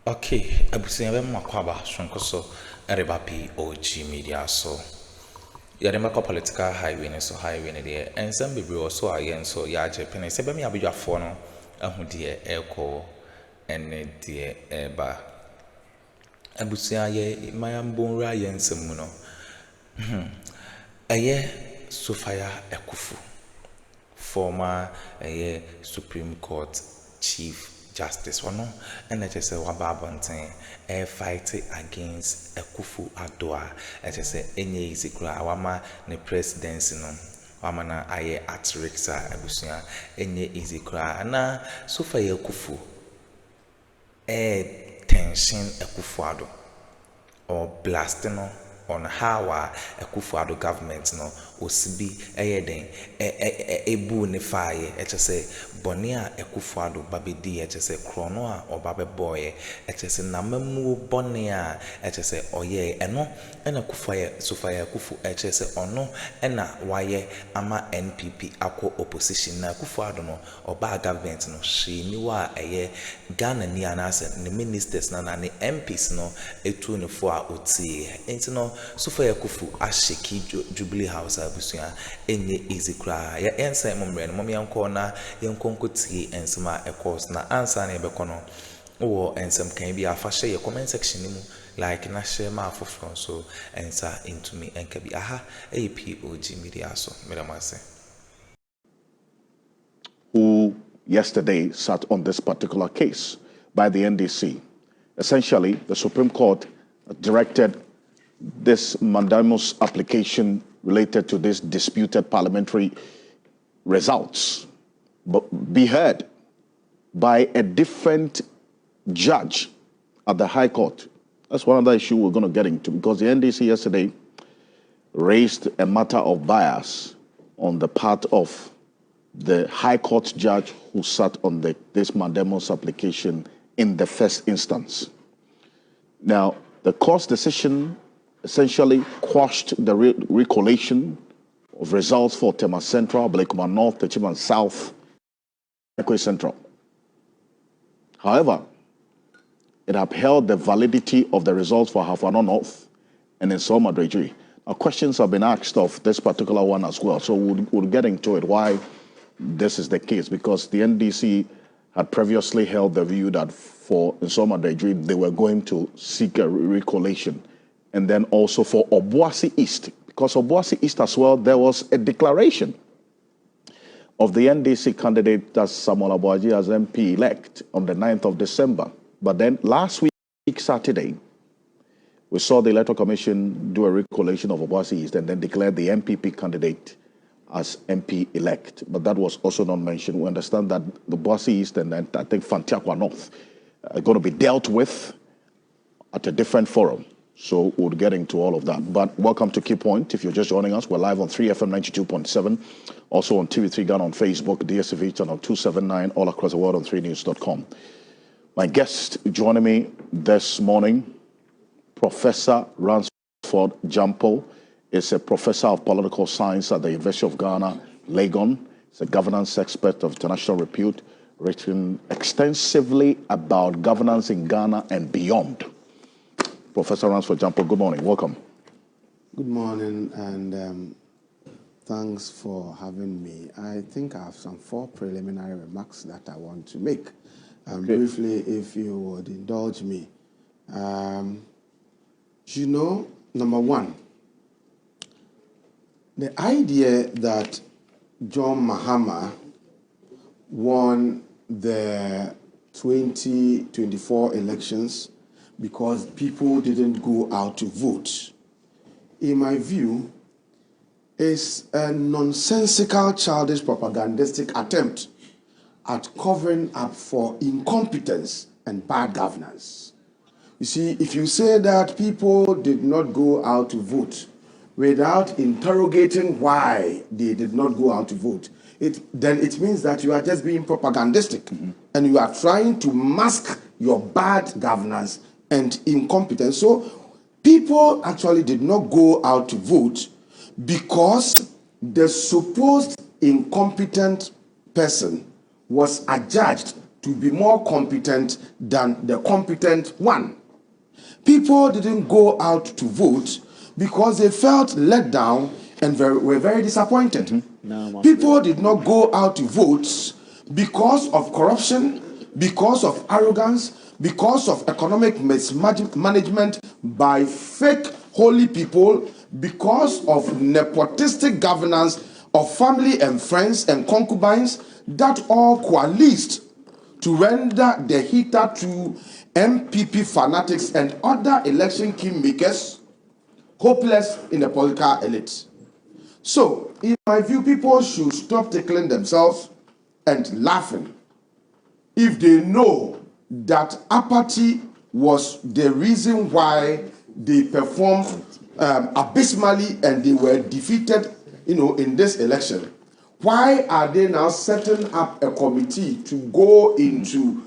Okay, abusia be makwaba sonko so ereba POG Media so. Yade mako political highway ne so highway ne de ensem bebre wo so ayen so ya Japan se be me abadwafo no ahu de eko ene de eba. Abusia ye mayambonra yensem mu no. Eye Sophia Akuffo, former Supreme Court Chief Justice one and it is a wababonten fight against Akuffo Addo it is any easy cry wama ne presidency no wama na aye at Rixa abusia any easy cry na Sophia Akuffo tension Akuffo Addo or blasting on how Akuffo Addo government no osibi den ebu ne fire say bonia Akuffo Addo babedi say krono a obabe boy say namamu bonia say oye eno ena Sophia Akuffo say ono ena waye ama NPP akọ opposition na Akuffo Addo no oba government no she ni wa Ghana ni anase ne ministers na ne MPs no etu ne fo a otie enti no Sophia Akuffo asheki Jublie House abusia enye easy cry ya ensa momre no momyanko na yenkonkotie ensema course na answer na ebeko no wo ensem kan bi afa share comment section mu like na share ma afofro so enter into me enka bi aha POG Media so medamase who yesterday sat on this particular case by the NDC. Essentially, the Supreme Court directed this mandamus application related to this disputed parliamentary results be heard by a different judge at the High Court. That's one other issue we're going to get into, because the NDC yesterday raised a matter of bias on the part of the High Court judge who sat on this mandamus application in the first instance. Now, the court's decision essentially quashed the recollation of results for Tema Central, Blakema North, Techiman South, Ekwe Central. However, it upheld the validity of the results for Hafano North and in Soma Dredri. Now, questions have been asked of this particular one as well, so we'll get into it, why this is the case, because the NDC had previously held the view that for Nsoma Dredri, they were going to seek a recollation. And then also for Obuasi East, because Obuasi East as well, there was a declaration of the NDC candidate, that's Samuel Abuaji, as MP-elect on the 9th of December. But then last week, Saturday, we saw the Electoral Commission do a recollation of Obuasi East and then declare the NPP candidate as MP-elect. But that was also not mentioned. We understand that the Obuasi East and then I think Fantiakwa North are going to be dealt with at a different forum. So we'll get into all of that. But welcome to Key Point. If you're just joining us, we're live on 3FM 92.7, also on TV3 Ghana on Facebook, DSTV channel 279, all across the world on 3news.com. My guest joining me this morning, Professor Ransford Jampo, is a professor of political science at the University of Ghana, Legon. He's a governance expert of international repute, written extensively about governance in Ghana and beyond. Professor Ransford Jampo, good morning. Welcome. Good morning, and thanks for having me. I think I have some 4 preliminary remarks that I want to make. Okay. Briefly, if you would indulge me. Number one, the idea that John Mahama won the 2024 elections because people didn't go out to vote, in my view, is a nonsensical, childish, propagandistic attempt at covering up for incompetence and bad governance. You see, if you say that people did not go out to vote without interrogating why they did not go out to vote, then it means that you are just being propagandistic, and you are trying to mask your bad governance and incompetence. So people actually did not go out to vote because the supposed incompetent person was adjudged to be more competent than the competent one. People didn't go out to vote because they felt let down and were very disappointed. People did not go out to vote because of corruption, because of arrogance, because of economic mismanagement by fake holy people, because of nepotistic governance of family and friends and concubines that all coalesced to render the hitherto NPP fanatics and other election kingmakers hopeless in the political elite. So, in my view, people should stop tickling themselves and laughing if they know that apathy was the reason why they performed abysmally and they were defeated, in this election. Why are they now setting up a committee to go into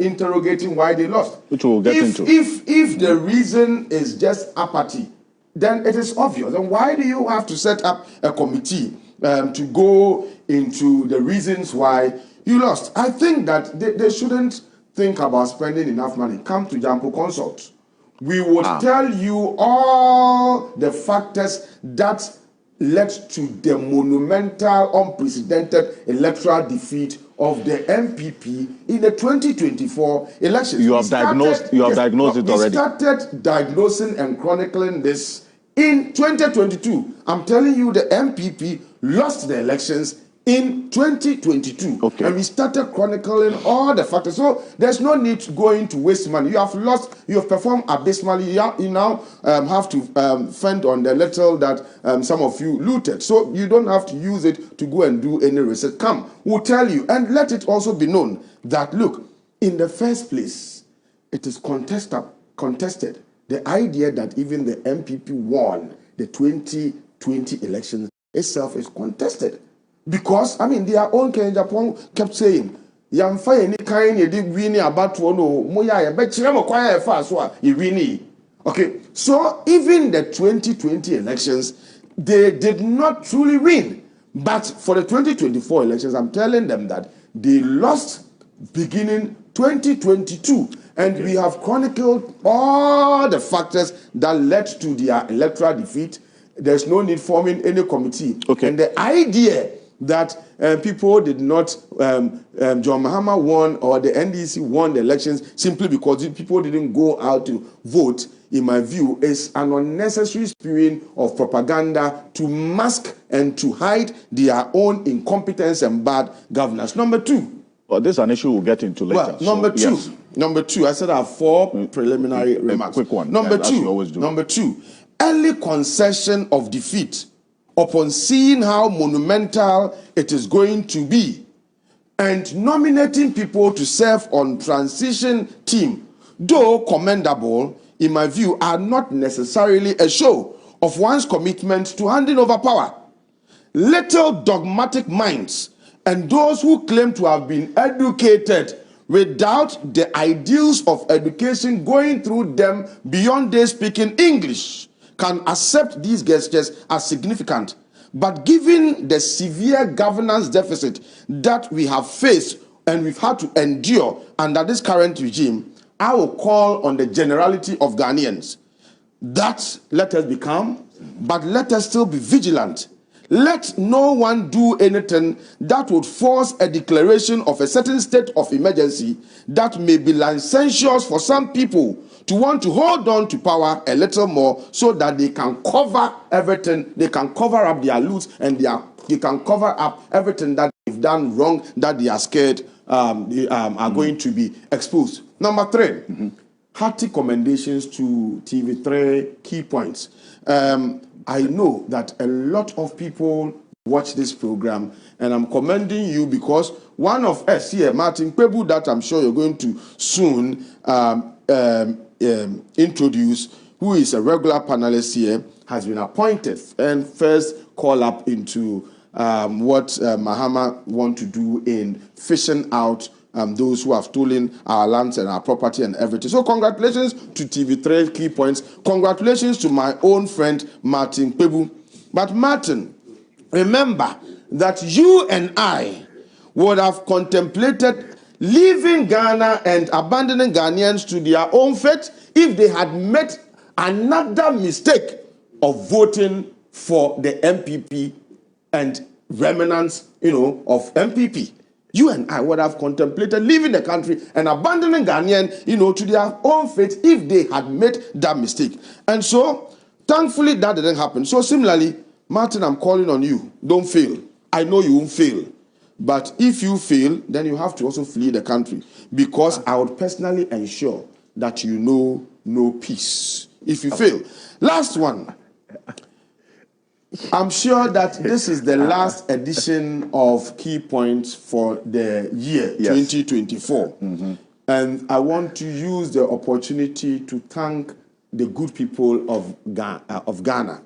interrogating why they lost? Which we'll get into. If the reason is just apathy, then it is obvious. And why do you have to set up a committee to go into the reasons why you lost? I think that they shouldn't think about spending enough money. Come to Jampo Consult. We would tell you all the factors that led to the monumental, unprecedented electoral defeat of the NPP in the 2024 elections. You have diagnosed it already. We started diagnosing and chronicling this in 2022. I'm telling you, the NPP lost the elections in 2022. Okay. And we started chronicling all the factors. So there's no need to go into waste money. You have lost, you have performed abysmally. You now have to fend on the little that some of you looted. So you don't have to use it to go and do any research. Come, we'll tell you. And let it also be known that, look, in the first place, it is contested. The idea that even the NPP won the 2020 elections itself is contested. Because, their own Ken Japan kept saying, Yamfa any kind you did winning about to know, Moya, but you quiet fast, you winning. Okay, so even the 2020 elections, they did not truly win. But for the 2024 elections, I'm telling them that they lost beginning 2022. And we have chronicled all the factors that led to their electoral defeat. There's no need forming any committee. Okay. And the idea that people did not, John Mahama won or the NDC won the elections simply because people didn't go out to vote, in my view, is an unnecessary spewing of propaganda to mask and to hide their own incompetence and bad governance. Number two. Well, this is an issue we'll get into later. Well, number two, I said I have four preliminary remarks. Quick one. Number as you always do. Number two, early concession of defeat upon seeing how monumental it is going to be and nominating people to serve on transition team, though commendable, in my view, are not necessarily a show of one's commitment to handing over power. Little dogmatic minds and those who claim to have been educated without the ideals of education going through them beyond their speaking English can accept these gestures as significant. But given the severe governance deficit that we have faced and we've had to endure under this current regime, I will call on the generality of Ghanaians that let us be calm, but let us still be vigilant. Let no one do anything that would force a declaration of a certain state of emergency that may be licentious for some people to want to hold on to power a little more so that they can cover everything, they can cover up their loot and they can cover up everything that they've done wrong, that they are scared are going to be exposed. Number three, hearty commendations to TV3 key points. I know that a lot of people watch this program, and I'm commending you because one of us here, Martin Pebu, that I'm sure you're going to soon introduce, who is a regular panelist here, has been appointed and first call up into what Mahama want to do in fishing out those who have stolen our lands and our property and everything. So congratulations to TV3 key points. Congratulations to my own friend Martin Pebu. But Martin, remember that you and I would have contemplated leaving Ghana and abandoning Ghanaians to their own fate if they had made another mistake of voting for the NPP and remnants, of NPP. You and I would have contemplated leaving the country and abandoning Ghanaian, to their own fate if they had made that mistake. And so, thankfully, that didn't happen. So similarly, Martin, I'm calling on you. Don't fail. I know you won't fail. But if you fail, then you have to also flee the country. Because I would personally ensure that you know no peace if you fail. Last one. I'm sure that this is the last edition of Key Points for the year 2024. And I want to use the opportunity to thank the good people of Ghana.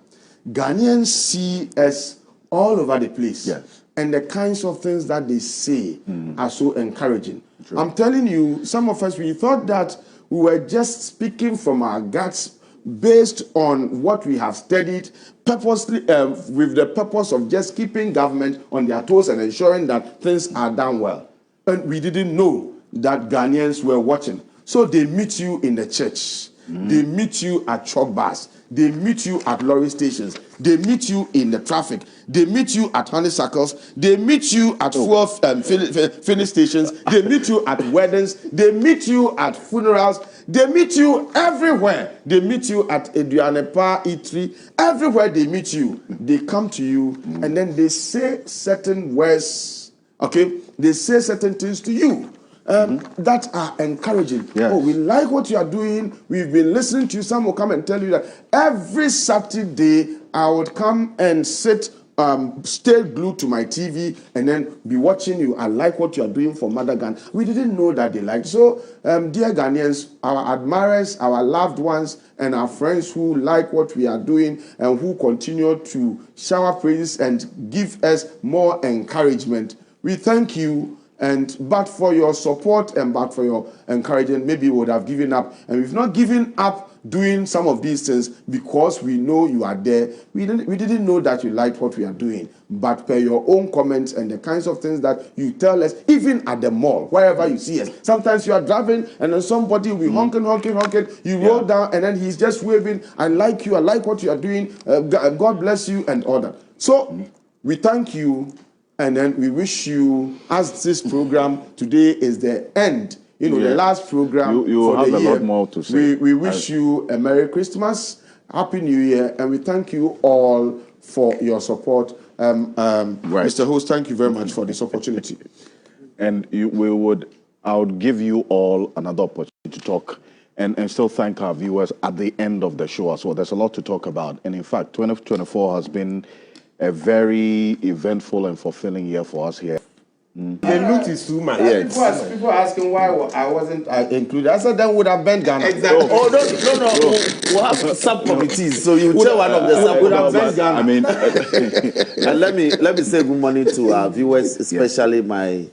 Ghanaians see us all over the place. And the kinds of things that they say are so encouraging. True. I'm telling you, some of us, we thought that we were just speaking from our guts based on what we have studied, purposely with the purpose of just keeping government on their toes and ensuring that things are done well. And we didn't know that Ghanaians were watching. So they meet you in the church. They meet you at chop bars. They meet you at lorry stations. They meet you in the traffic. They meet you at honeysuckles. They meet you at fuel filling stations. They meet you at weddings. They meet you at funerals. They meet you everywhere. They meet you at Eduanepa Eatery. Everywhere they meet you, they come to you and then they say certain words. Okay, they say certain things to you. That are encouraging. Yes. Oh, we like what you are doing. We've been listening to you. Some will come and tell you that every Saturday I would come and sit, stay glued to my TV and then be watching you. I like what you are doing for Mother Ghana. We didn't know that they liked. So, dear Ghanaians, our admirers, our loved ones, and our friends who like what we are doing and who continue to shower praises and give us more encouragement, we thank you. But for your support and but for your encouragement, maybe we would have given up. And we've not given up doing some of these things because we know you are there. We didn't know that you liked what we are doing. But per your own comments and the kinds of things that you tell us, even at the mall, wherever you see us. Sometimes you are driving and then somebody will be honking. You roll down and then he's just waving. I like you. I like what you are doing. God bless you and all that. So we thank you. And then we wish you, as this program today is the end, the last program you for have the a year. lot more to say. We wish you a Merry Christmas, Happy New Year, and we thank you all for your support. Right. Mr. Host, thank you very much for this opportunity. And I would give you all another opportunity to talk and still thank our viewers at the end of the show as well. There's a lot to talk about. And in fact, 2024 has been a very eventful and fulfilling year for us here. The loot is too much. Yes. People asking why I wasn't included. I said that would have been Ghana. Exactly. Oh, no. We'll have sub-committees. So you tell one of the sub-committees. I mean, and let me say good morning to our viewers, especially my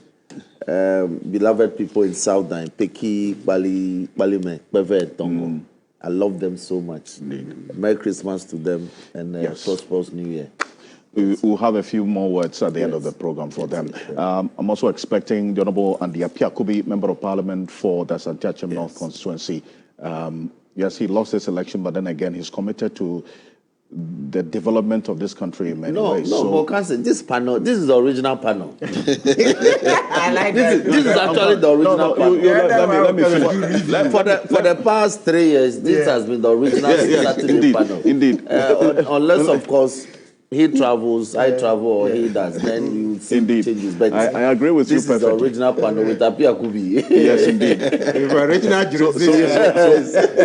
beloved people in Southern, Peki, Bali, Balime, Beve, and Tongo. I love them so much. Merry Christmas to them and prosperous New Year. We'll have a few more words at the end of the program for them. I'm also expecting the Honorable Andy Apiakubi, Member of Parliament for the Santiachem North constituency. Yes, he lost this election, but then again, he's committed to the development of this country in many ways. No, but this panel, this is the original panel. I like this. This is actually the original panel. Let me finish. For the past 3 years, this has been the original Saturday panel. Indeed. Unless, of course, he travels, I travel, or he does. Then you see changes. But I agree with you perfectly. This is the original panel with Apiakubi. Yes, indeed. Original jurisdiction.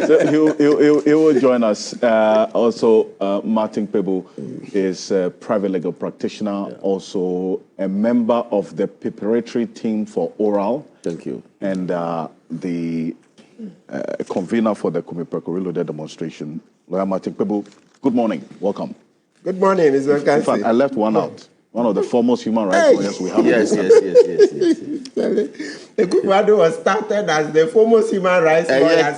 So he will join us. Also, Martin Pebu is a private legal practitioner, also a member of the preparatory team for oral. Thank you. And the convener for the Kumipeko Reloaded demonstration. Lawyer Martin Pebu, good morning. Welcome. Good morning, Mr. Kansi. In fact, I left one out. One of the foremost human rights lawyers we have. Yes. Akuffo was started as the foremost human rights lawyer.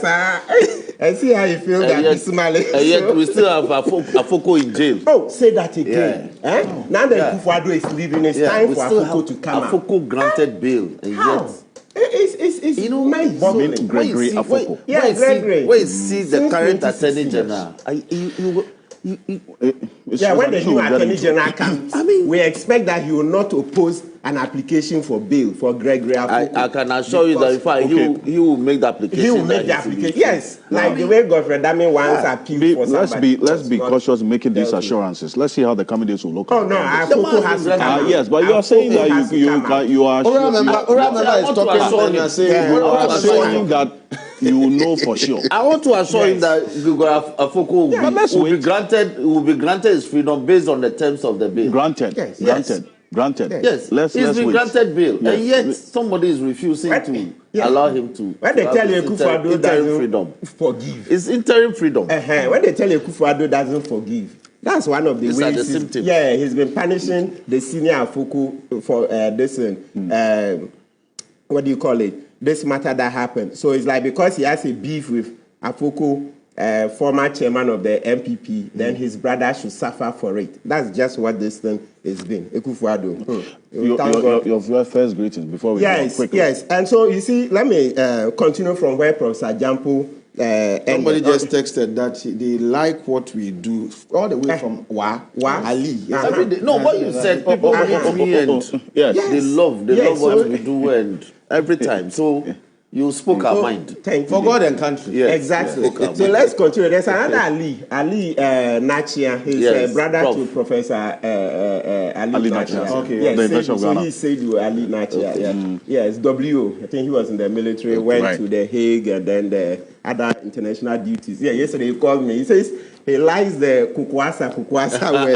I see how you feel that he's smiling. Yet we still have Afoko in jail. Oh, say that again. Now that Akuffo is leaving, it's time for Afoko to come out. Afoko granted bail. And how? Yet It's you know, mind-boggling. Gregory Afoko. Yeah, Gregory. Where you see the Since current 2016. Attorney General, Yeah, when the new Attorney General comes, I mean, we expect that he will not oppose an application for bail for Gregory Afoko. I can assure you that in fact he will make the application. He will make the application. Yes, like the way Godfrey Dami once appealed for somebody. Let's be cautious in making these assurances. Let's see how the coming days will look. Oh no, Afoko has to come. Yes, but you are saying that you are Ora is talking and saying you are saying that you know for sure. I want to assure him that Afoko will be granted his freedom based on the terms of the bill. Granted. Yes, Let's been wait. granted bail, and yet somebody is refusing to allow him to. When they tell you Akuffo doesn't freedom, forgive, it's interim freedom. When they tell you Akuffo doesn't forgive, that's one of the These are ways. the symptoms. Yeah, he's been punishing the senior Afoko for this. What do you call it? This matter that happened. So it's like because he has a beef with Afoko, former chairman of the NPP, then his brother should suffer for it. That's just what this thing has been. Akuffo. Your first greetings before we go quickly. Yes. And so you see, let me continue from where Professor Jampo. Somebody just texted that they like what we do all the way from Ali. Every day. No, what you said, people meet me and Yes. they love what we do and every time. So you spoke our mind. Thank For you. God and country. Yes. Exactly. Yes. So let's continue. There's another Ali Nachia. He's Yes, brother Prof. to Professor Ali Nachia. Nachia. Okay. Yes, The University of so Ghana. he said you Ali Nachia. Yeah. Yes, W. I think he was in the military, went to The Hague and then the other international duties. Yeah, yesterday he called me. He says he likes the kukwasa word.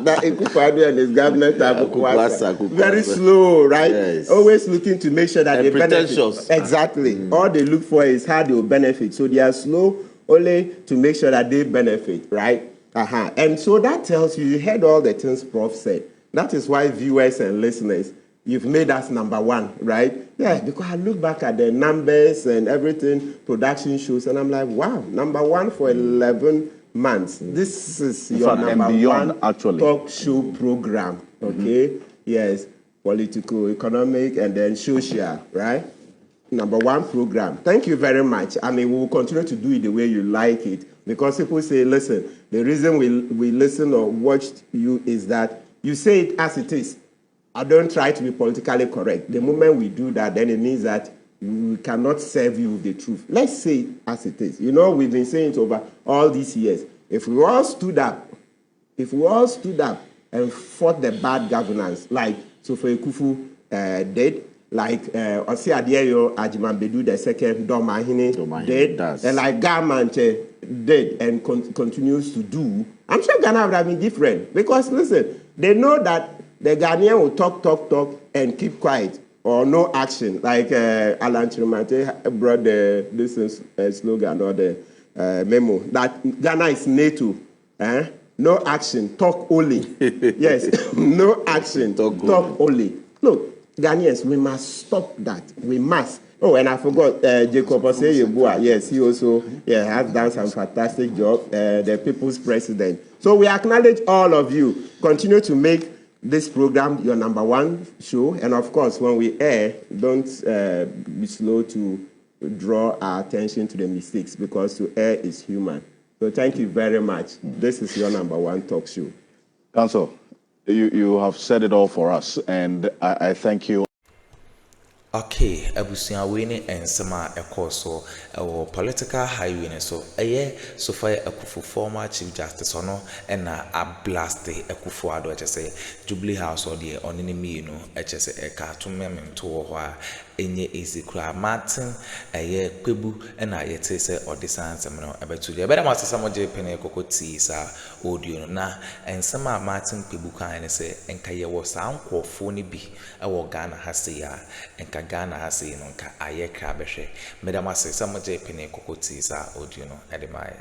That Akuffo and his government have kukwasa. Very slow, right? Yes. Always looking to make sure that And they pretentious. benefit. Exactly. All they look for is how they will benefit. So they are slow only to make sure that they benefit, right? And so that tells you heard all the things Prof said. That is why viewers and listeners, you've made us number one, right? Yeah, because I look back at the numbers and everything, production shows, and I'm like, wow, number one for 11 months. This is your number one actually. talk show program, okay? Yes, political, economic, and then social, right? Number one program. Thank you very much. I mean, we will continue to do it the way you like it, because people say, listen, the reason we listen or watched you is that you say it as it is. I don't try to be politically correct. The moment we do that, then it means that we cannot serve you with the truth. Let's say it as it is. You know, we've been saying it over all these years. If we all stood up and fought the bad governance, like Sophia did, like Osi Adeyo Ajimanbedu II, Domahine did, and like Garmanche did and continues to do, I'm sure Ghana would have been different. Because, listen, they know that the Ghanaian will talk, and keep quiet or no action. Like Alan Chirimante brought this slogan or the memo that Ghana is NATO. No action, talk only. Yes, no action, talk only. Look, Ghanaians, we must stop that. We must. Oh, and I forgot Jacob Osei-Yeboah. Yes, he also has done some fantastic job. The people's president. So we acknowledge all of you. Continue to make this program your number one show, and of course, when we air, don't be slow to draw our attention to the mistakes, because to err is human. So thank you very much. This is your number one talk show. Council, you have said it all for us, and I thank you. Okay, abusia we ne ensema ekoso ewo political highway ne so Sophia Akuffo former chief justice ono na a blast Akuffo Addo echese Jublie House or the onini mienu echese eka tumemento ho a enye ezekura Martin kwebu na yete se odisa nsem no ebetu de beda masesa moje pene kokoti sa audio no na ensema Martin kwebu kan ne se enka ye wo sa ankofo ne bi ewo Ghana hase ya enka Ghana hase no nka aye kra behwe beda masesa moje pene kokoti sa audio no edemaye.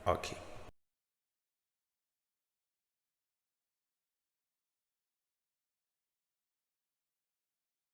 Okay.